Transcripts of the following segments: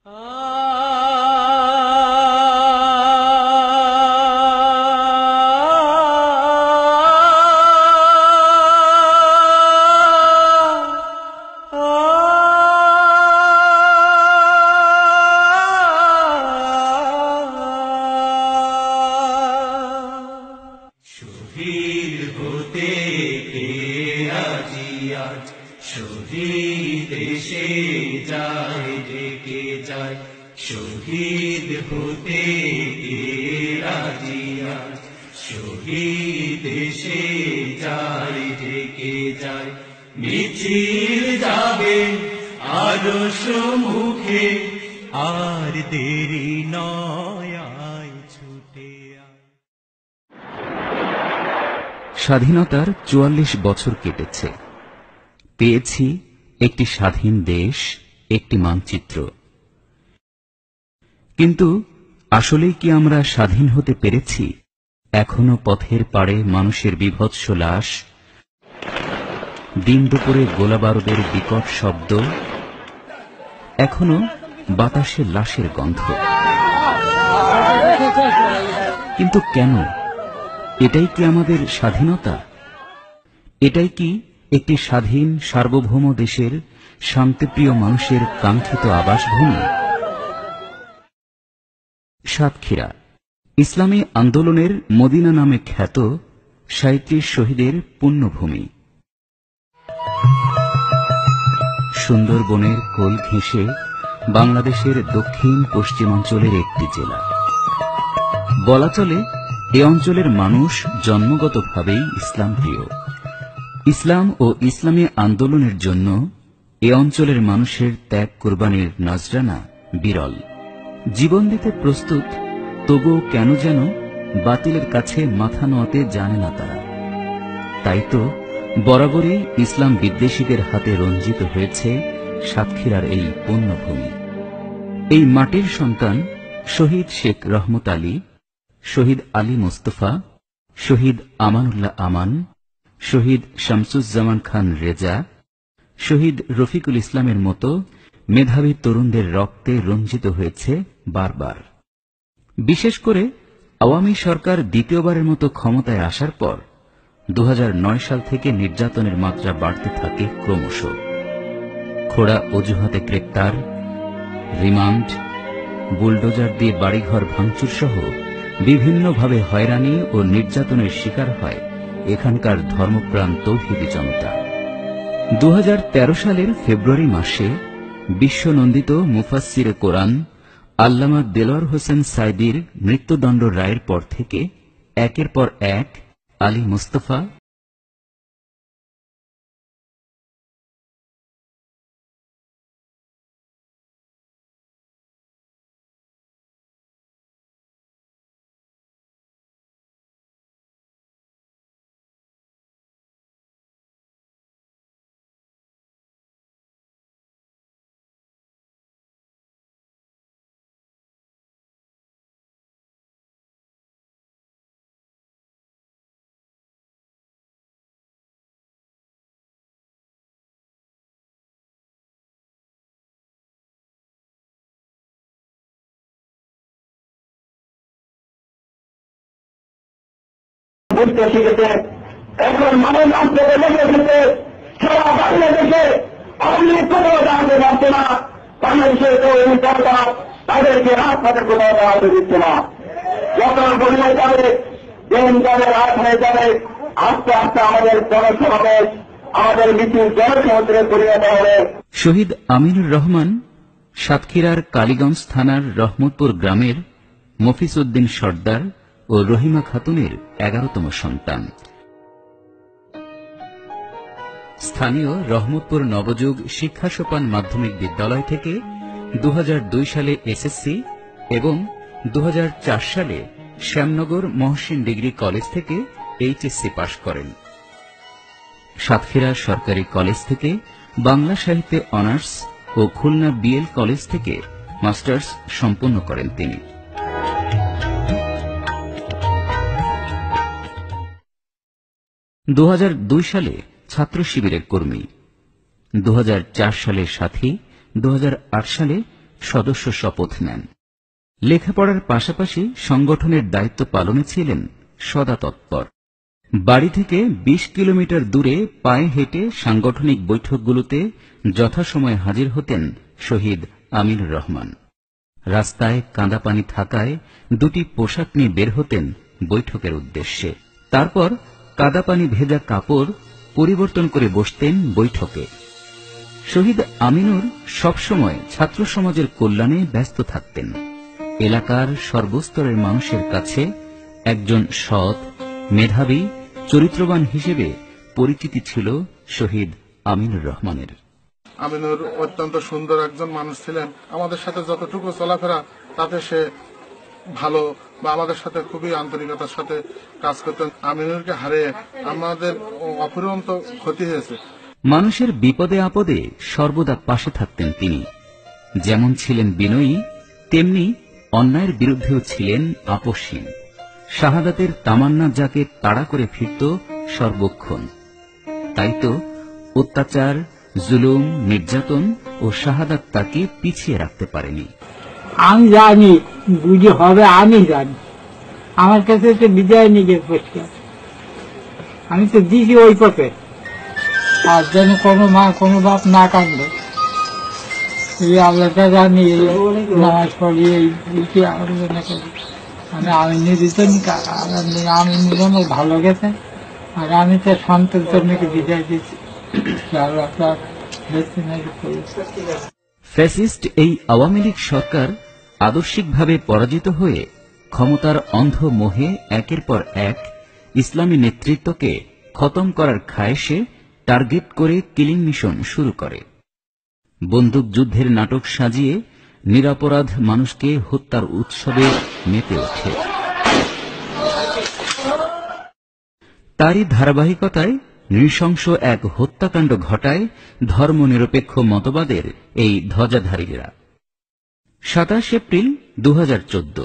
শহীদ হতে কে রাজি আজ, শহীদ দেশে যায় ডেকে যায়। শহীদ হতে কে রাজি আজ, শহীদ দেশে যায় ডেকে যায়। মিছিল যাবে আরো সম্মুখে, আর দেরি নয় আয় ছুটে আয়। স্বাধীনতার ৪৪ বছর কেটেছে, পেয়েছি একটি স্বাধীন দেশ, একটি মানচিত্র। কিন্তু আসলেই কি আমরা স্বাধীন হতে পেরেছি? এখনো পথের পাড়ে মানুষের বীভৎস লাশ, দিন দুপুরে গোলাবারুদের বিকট শব্দ, এখনো বাতাসে লাশের গন্ধ। কিন্তু কেন? এটাই কি আমাদের স্বাধীনতা? এটাই কি একটি স্বাধীন সার্বভৌম দেশের শান্তিপ্রিয় মানুষের কাঙ্ক্ষিত আবাসভূমি? সাতক্ষীরা ইসলামী আন্দোলনের মদিনা নামে খ্যাত ৩৭ শহীদের পুণ্যভূমি। সুন্দরবনের কোল ঘেঁষে বাংলাদেশের দক্ষিণ পশ্চিমাঞ্চলের একটি জেলা। বলা চলে এ অঞ্চলের মানুষ জন্মগতভাবেই ইসলামপ্রিয়। ইসলাম ও ইসলামী আন্দোলনের জন্য এ অঞ্চলের মানুষের ত্যাগ কোরবানির নজরানা বিরল। জীবন দিতে প্রস্তুত, তবুও কেন যেন বাতিলের কাছে মাথা নোয়াতে জানে না তারা। তাই তো বরাবরই ইসলাম বিদ্বেষীদের হাতে রঞ্জিত হয়েছে সাতক্ষীরার এই পুণ্যভূমি। এই মাটির সন্তান শহীদ শেখ রহমত আলী, শহীদ আলী মোস্তফা, শহীদ আমানুল্লাহ আমান, শহীদ শামসুজ্জামান খান রেজা, শহীদ রফিকুল ইসলামের মতো মেধাবী তরুণদের রক্তে রঞ্জিত হয়েছে বারবার। বিশেষ করে আওয়ামী সরকার দ্বিতীয়বারের মতো ক্ষমতায় আসার পর ২০০৯ সাল থেকে নির্যাতনের মাত্রা বাড়তে থাকে ক্রমশ। খোড়া অজুহাতে গ্রেপ্তার, রিমান্ড, বুলডোজার দিয়ে বাড়িঘর ভাঙচুর সহ বিভিন্নভাবে হয়রানি ও নির্যাতনের শিকার হয় এখানকার ধর্মপ্রাণ তৌহিদি জনতা। ২০১৩ সালের ফেব্রুয়ারি মাসে বিশ্বনন্দিত মুফাসসিরে কোরআন আল্লামা দেলোয়ার হোসেন সাঈদীর মৃত্যুদণ্ড রায়ের পর থেকে একের পর এক আলী মোস্তফা, বুঝতে শিখেছে। এখন মানুষ রাস্তাতে লেগে এসেছে, সারা বাংলাদেশে আপনি কোথাও দাঁড়াতে পারছে না। বাংলাদেশের তরুণ সরকার তাদেরকে রাস্তাতে কোথাও দাঁড়াতে দিচ্ছে না। যত গড়িয়ে যাবে, দিন যাবে, রাত হয়ে যাবে, আস্তে আস্তে আমাদের জনসমাবেশ, আমাদের মিছিল জনসমুদ্রে পরিণত হবে। শহীদ আমিনুর রহমান সাতক্ষীরার কালীগঞ্জ থানার রহমতপুর গ্রামের মফিজ উদ্দিন সর্দার ও রহিমা খাতুনের ১১তম সন্তান। স্থানীয় রহমতপুর নবযুগ শিক্ষা সোপান মাধ্যমিক বিদ্যালয় থেকে ২০০২ সালে এসএসসি এবং ২০০৪ সালে শ্যামনগর মহসিন ডিগ্রি কলেজ থেকে এইচএসসি পাশ করেন। সাতক্ষীরা সরকারি কলেজ থেকে বাংলা সাহিত্যে অনার্স ও খুলনা বিএল কলেজ থেকে মাস্টার্স সম্পন্ন করেন তিনি। ২০০২ সালে ছাত্র শিবিরের কর্মী, ২০০৪ সালে সাথী, ২০০৮ সালে সদস্য শপথ নেন। লেখাপড়ার পাশাপাশি সংগঠনের দায়িত্ব পালনে ছিলেন সদা তৎপর। বাড়ি থেকে ২০ কিলোমিটার দূরে পায়ে হেঁটে সাংগঠনিক বৈঠকগুলোতে যথাসময়ে হাজির হতেন শহীদ আমিনুর রহমান। রাস্তায় কাঁদাপানি থাকায় দুটি পোশাক নিয়ে বের হতেন বৈঠকের উদ্দেশ্যে। তারপর কাদাপানি ভেজা কাপড় পরিবর্তন করে বসতেন বৈঠকে। শহীদ আমিনুর সবসময় ছাত্র সমাজের কল্যাণে ব্যস্ত থাকতেন। এলাকার সর্বস্তরের মানুষের কাছে একজন সৎ, মেধাবী, চরিত্রবান হিসেবে পরিচিতি ছিল শহীদ আমিনুর রহমানের। আমিনুর অত্যন্ত সুন্দর একজন মানুষ ছিলেন। আমাদের সাথে যতটুকু চলাফেরা তাতে সে ভালো বা আমাদের সাথে খুবই আন্তরিকতার সাথে কাজ করতেন। আমিনুরকে হারিয়ে আমাদের অফুরন্ত ক্ষতি হয়েছে। মানুষের বিপদে আপদে সর্বদা পাশে থাকতেন তিনি। যেমন ছিলেন বিনয়ী, তেমনি অন্যায়ের বিরুদ্ধেও ছিলেন আপোষহীন। শাহাদাতের তামান্না যাকে তাড়া করে ফিরত সর্বক্ষণ। তাই তো অত্যাচার, জুলুম, নির্যাতন ও শাহাদাত তাকে পিছিয়ে রাখতে পারেনি। আমি জানি বুঝে হবে, আমি জানি। আমার কাছে তো বিজয় নিজের পরিষ্কার, আমি তো দিছি ওই পথে। আর যেন কোনো মা কোনো বাপ না কাঁদবে, এই আল্লাহটা জানি। নামাজ পড়ি, এই আলোচনা করি। আমি নির্বাচন আমি নিজাম ভালো গেছে, আর আমি তো সন্তান জন্যকে বিজয় দিচ্ছি। ফ্যাসিস্ট এই আওয়ামী লীগ সরকার আদর্শিকভাবে পরাজিত হয়ে ক্ষমতার অন্ধ মোহে একের পর এক ইসলামী নেতৃত্বকে খতম করার খায়েশে টার্গেট করে কিলিং মিশন শুরু করে। বন্দুক যুদ্ধের নাটক সাজিয়ে নিরপরাধ মানুষকে হত্যার উৎসবে মেতে ওঠে। তারই ধারাবাহিকতায় নৃশংস এক হত্যাকাণ্ড ঘটায় ধর্মনিরপেক্ষ মতবাদের এই ধ্বজাধারীরা। ২৭ এপ্রিল ২০১৪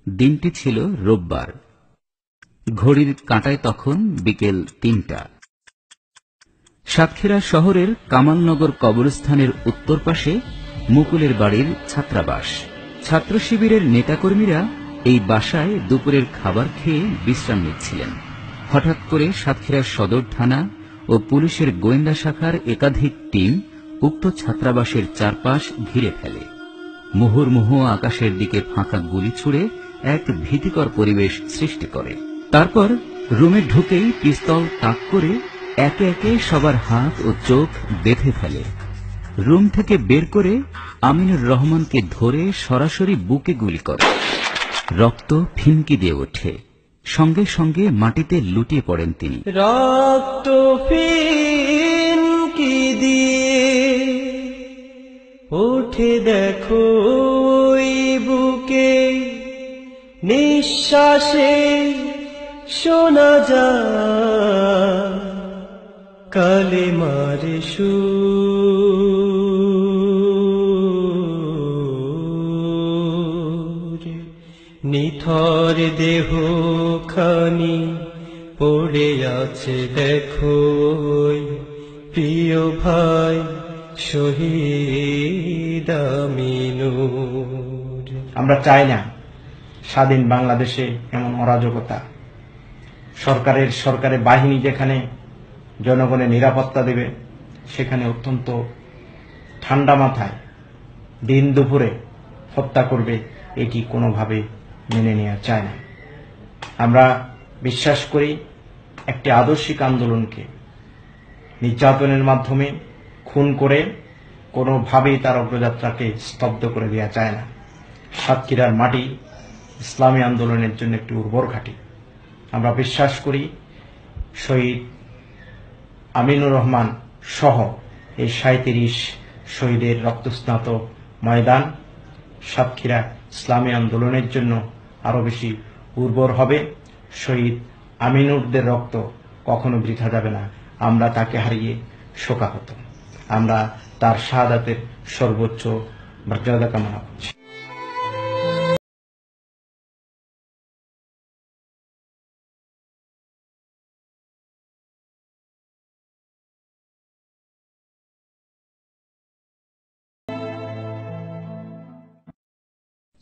দিনটি ছিল রোববার। ঘড়ির কাঁটায় তখন বিকেল ৩টা। সাতক্ষীরা শহরের কামালনগর কবরস্থানের উত্তর পাশে মুকুলের বাড়ির ছাত্রাবাস। ছাত্র শিবিরের নেতাকর্মীরা এই বাসায় দুপুরের খাবার খেয়ে বিশ্রাম নিচ্ছিলেন। হঠাৎ করে সাতক্ষীরা সদর থানা ও পুলিশের গোয়েন্দা শাখার একাধিক টিম উক্ত ছাত্রাবাসের চারপাশ ঘিরে ফেলে। মুহুর্মুহু আকাশের দিকে ফাঁকা গুলি ছুড়ে এক ভীতিকর পরিবেশ সৃষ্টি করে। তারপর রুমে ঢুকেই পিস্তল তাক করে একে একে সবার হাত ও চোখ বেঁধে ফেলে। রুম থেকে বের করে আমিনুর রহমানকে ধরে সরাসরি বুকে গুলি করে। রক্ত ফিনকি দিয়ে ওঠে, সঙ্গে সঙ্গে মাটিতে লুটিয়ে পড়েন তিনি। রক্ত ফিনকি দিয়ে উঠে দেখো ওই বুকে, নিঃশ্বাসে শোনা যায় কালেমার সুর। নিথর দেহ খানি পড়ে আছে দেখো প্রিয় ভাই শহীদ আমিনুর। আমরা চাই না স্বাধীন বাংলাদেশে এমন অরাজকতা। সরকারের বাহিনী যেখানে জনগণের নিরাপত্তা দেবে, সেখানে অত্যন্ত ঠান্ডা মাথায় দিন দুপুরে হত্যা করবে, এটি কোনোভাবে মেনে নেওয়া যায় না। আমরা বিশ্বাস করি একটি আদর্শিক আন্দোলনকে নির্যাতনের মাধ্যমে খুন করে কোনোভাবেই তার অগ্রযাত্রাকে স্তব্ধ করে দেওয়া যায় না। সাতক্ষীরার মাটি ইসলামী আন্দোলনের জন্য একটি উর্বর ঘাঁটি। আমরা বিশ্বাস করি শহীদ আমিনুর রহমান সহ এই ৩৭ শহীদের রক্তস্নাত ময়দান সাতক্ষীরা ইসলামী আন্দোলনের জন্য আরো বেশি উর্বর হবে। শহীদ আমিনুরদের রক্ত কখনো বৃথা যাবে না। আমরা তাকে হারিয়ে শোকাহত। আমরা তার শাহাদাতের সর্বোচ্চ মর্যাদা কামনা করছি।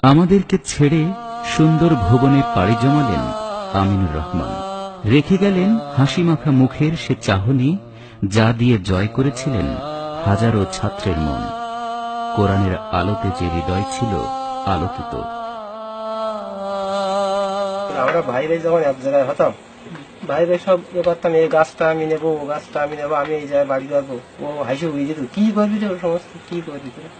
আমাদেরকে ছেড়ে সুন্দর ভুবনে পাড়ি জমালেন আমিনুর রহমান। রেখে গেলেন হাসি মাখা মুখের সে চাহনি, যা দিয়ে জয় করেছিলেন হাজারো ছাত্রের মন। কোরআনের আলোতে যে হৃদয় ছিল আলোকিত। আমরা ভাইরে যখন এক জায়গায় হতাম, ভাইরে সব এ করতাম, এই গাছটা আমি নেবো, ও গাছটা আমি নেবো, আমি এই জায়গায় বাড়ি যাবো, ও হাসি উড়ে যেত, কি করবি রে সমস্ত, কি করবি তোরা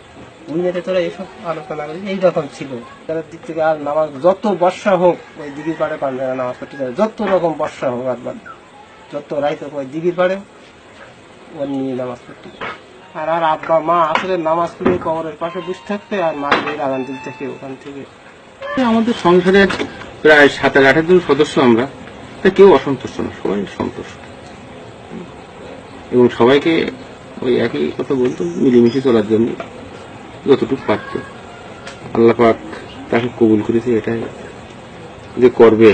উই নেতে, তোরা এইসব আলোচনা করি। এইরকম ছিল তাদের দিক থেকে। আর নামাজ যত বর্ষা হোক ওই দিঘির পাড়ে পাঞ্জা নামাজ পড়তে যাবে, যত রকম বর্ষা হোক, আর যত রাইত হোক ওই দিঘির পাড়ে ও নিয়ে নামাজ পড়তে যাবে। আর আর আব্বা মা আসলে নামাজ পড়ে কবরের পাশে বসে থাকতে, আর মা আগান দিক থেকে ওখান থেকে। আমাদের সংসারে প্রায় 7-8 জন সদস্য আমরা, তা কেউ অসন্তুষ্ট না, সবাই সন্তুষ্ট এবং সবাইকে ওই একই কথা বলতো, মিলেমিশে চলার জন্য যতটুকু পারত। আল্লাহ পাক তাকে কবুল করেছে, এটাই যে করবে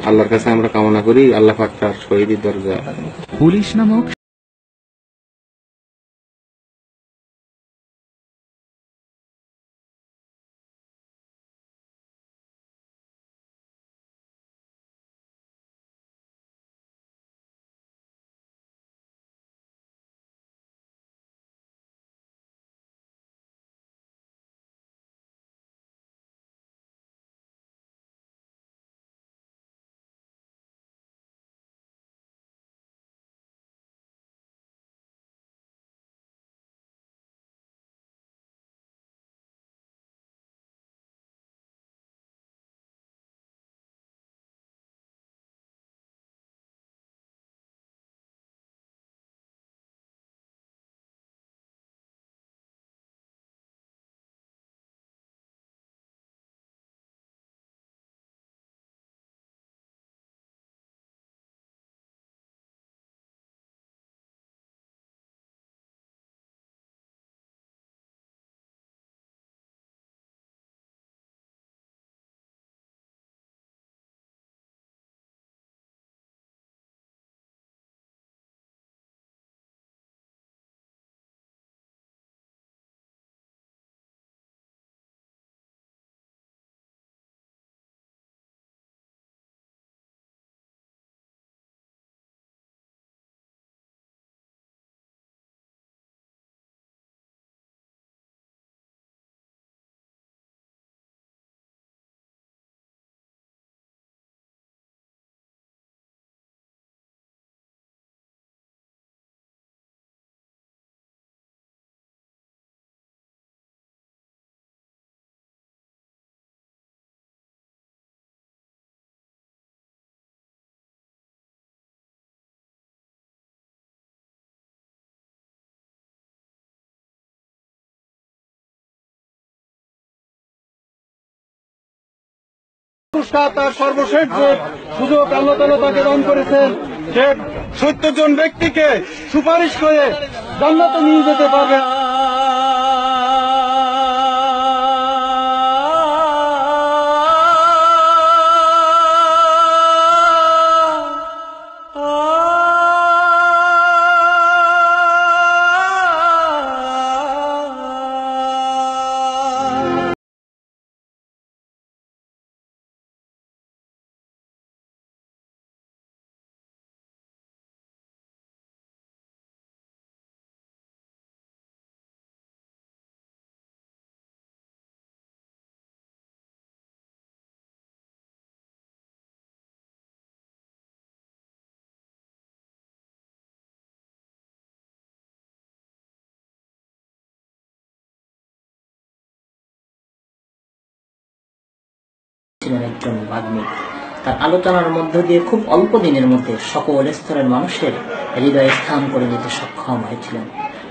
আল্লাহর কাছে আমরা কামনা করি। আল্লাহ পাক তার শহীদের দরজা। পুলিশ নামক তার সর্বশেষ যে সুযোগ আল্লাহ তাআলা তাকে দান করেছেন, সে 70 জন ব্যক্তিকে সুপারিশ করে জান্নাতে নিয়ে যেতে পারবে। ছিলেন একজন বাগ্মী। তার আলোচনার মধ্য দিয়ে খুব অল্প দিনের মধ্যে সকল স্তরের মানুষের হৃদয়ে স্থান করে নিতে সক্ষম হয়েছিলেন।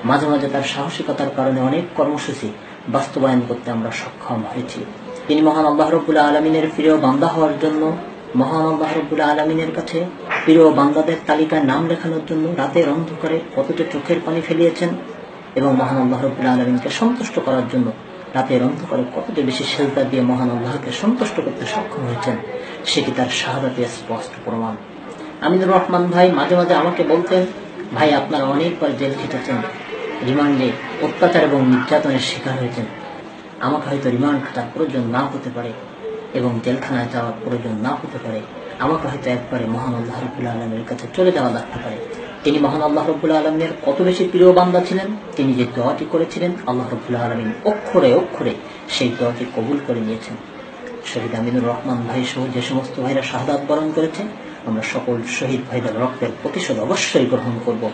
মাঝে মাঝে তার সাহসিকতার কারণে অনেক কর্মসূচি বাস্তবায়ন করতে আমরা সক্ষম হয়েছি। তিনি মহান আল্লাহ রাব্বুল আলামিনের প্রিয় বান্দা হওয়ার জন্য, মহান আল্লাহ রাব্বুল আলামিনের কাছে প্রিয় বান্দাদের তালিকায় নাম লেখানোর জন্য রাতের অন্ধকারে কতটা চোখের পানি ফেলিয়েছেন এবং মহান আল্লাহ রাব্বুল আলামিনকে সন্তুষ্ট করার জন্য রাতের অন্ধকারে কতটা বেশি সেজদা দিয়ে মহান আল্লাহকে সন্তুষ্ট করতে সক্ষম হয়েছেন, সেটি তার শাহাদাতের স্পষ্ট প্রমাণ। আমিনুর রহমান ভাই মাঝে মাঝে আমাকে বলতেন, ভাই আপনারা অনেকবার জেল খেটেছেন, রিমান্ডে অত্যাচার এবং নির্যাতনের শিকার হয়েছেন, আমাকে হয়তো রিমান্ড খাটার প্রয়োজন না হতে পারে এবং জেলখানায় যাওয়ার প্রয়োজন না হতে পারে, আমাকে হয়তো একবারে মহান আল্লাহ রাব্বুল আলামিনের কাছে চলে যাওয়া লাগতে পারে। তিনি মহান আল্লাহ রাব্বুল আলামিনের কত বেশি প্রিয় বান্দা ছিলেন, তিনি যে দোয়াটি করেছিলেন আল্লাহ রাব্বুল আলামিন অক্ষরে অক্ষরে সেই দোয়াটি কবুল করে নিয়েছেন। শহীদ আমিনুর রহমান ভাই সহ যে সমস্ত ভাইরা শাহাদাত বরণ করেছে, আমরা সকল শহীদ ভাইদের রক্তের প্রতিশোধ অবশ্যই গ্রহণ করব।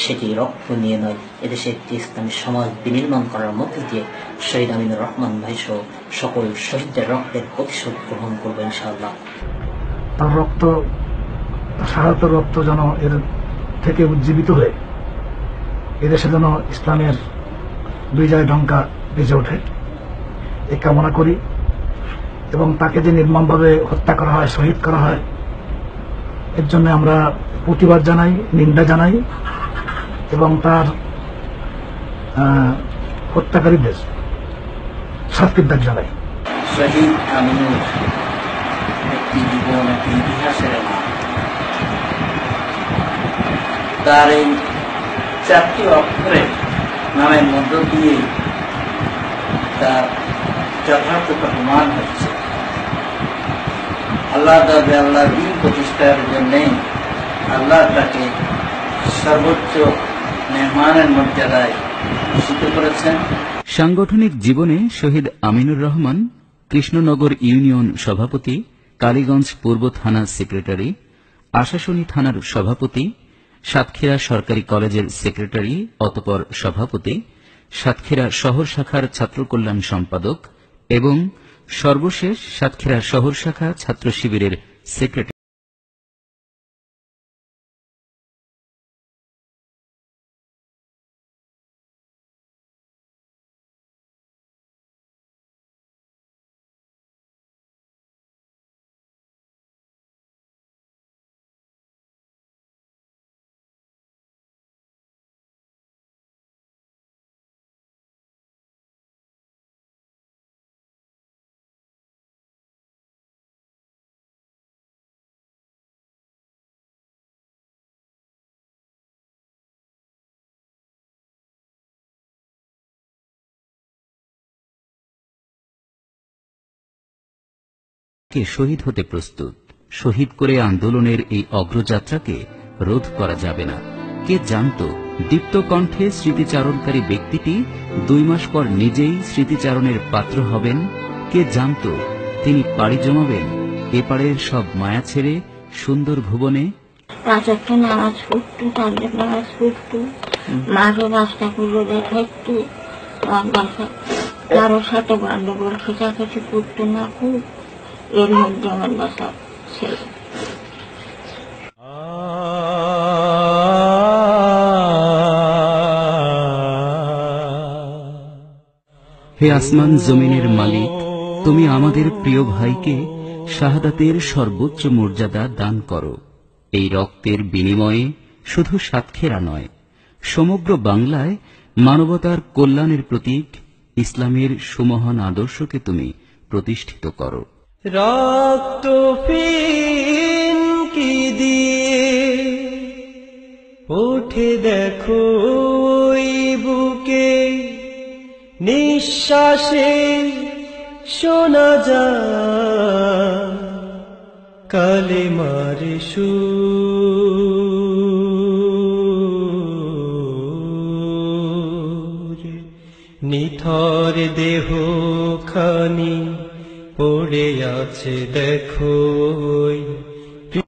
সেটি রক্ত নিয়ে নয়, এদেশে একটি ইসলামী সমাজ বিনির্মাণ করার মধ্য দিয়ে শহীদ আমিনুর রহমান ভাই সহ সকল শহীদদের রক্তের প্রতিশোধ গ্রহণ করবো ইনশাআল্লাহ। তার রক্ত, শাহাদাতের রক্ত যেন এর থেকে উজ্জীবিত হয়ে এদেশে যেন ইসলামের দুই জায়গায় ডঙ্কা বেজে ওঠে, এই কামনা করি। এবং তাকে যে নির্মমভাবে হত্যা করা হয়, শহীদ করা হয়, এর জন্য আমরা প্রতিবাদ জানাই, নিন্দা জানাই এবং তার হত্যাকারীদের শাস্তির দাবি জানাই। শহীদ আমিনুর একটি জীবন, একটি ইতিহাসের নাম। তার এই 4টি অক্ষরের নামের মধ্য দিয়ে তার যথার্থ প্রমাণ হচ্ছে। আল্লাহ দাবে আল্লাহ দিন প্রতিষ্ঠার জন্য আল্লাহ তাকে সর্বোচ্চ মেহমানের মর্যাদায় ভূষিত করেছেন। সাংগঠনিক জীবনে শহীদ আমিনুর রহমান কৃষ্ণনগর ইউনিয়ন সভাপতি, কালীগঞ্জ পূর্ব থানা সেক্রেটারি, আশাশুনি থানার সভাপতি, সাতক্ষীরা সরকারি কলেজের সেক্রেটারি অতঃপর সভাপতি, সাতক্ষীরা শহর শাখার ছাত্র কল্যাণ সম্পাদক এবং সর্বশেষ সাতক্ষীরা শহর শাখা ছাত্র শিবিরের সেক্রেটারি। কে শহীদ হতে প্রস্তুত, শহীদ করে আন্দোলনের এই অগ্রযাত্রাকে রোধ করা যাবে না। কে জানত দীপ্ত কণ্ঠে স্মৃতিচারণকারী ব্যক্তিটি 2 মাস পর নিজেই স্মৃতিচারণের পাত্র হবেন? কে জানত তিনি পাড়ি জমাবেন এপারের সব মায়া ছেড়ে সুন্দর ভুবনে? নামাজ পড়তো, তাদের নামাজ পড়তো, মাঝে রাস্তা খুলে দেখাইতো, কারোর সাথে গন্ডগোল খেঁচাখেঁচি করতো না খুব। এর মধ্যে আমার বাসা ছেলে। হে আসমান জমিনের মালিক, তুমি আমাদের প্রিয় ভাইকে শাহাদাতের সর্বোচ্চ মর্যাদা দান করো। এই রক্তের বিনিময়ে শুধু সাতক্ষীরা নয়, সমগ্র বাংলায় মানবতার কল্যাণের প্রতীক ইসলামের সুমহান আদর্শকে তুমি প্রতিষ্ঠিত করো। রক্ত ফিনকি দিয়ে উঠে দেখো ওই বুকে, নিঃশ্বাসে শোনা যায় কালেমার সুর। নিথর দেহ খানি পড়ে আছে দেখো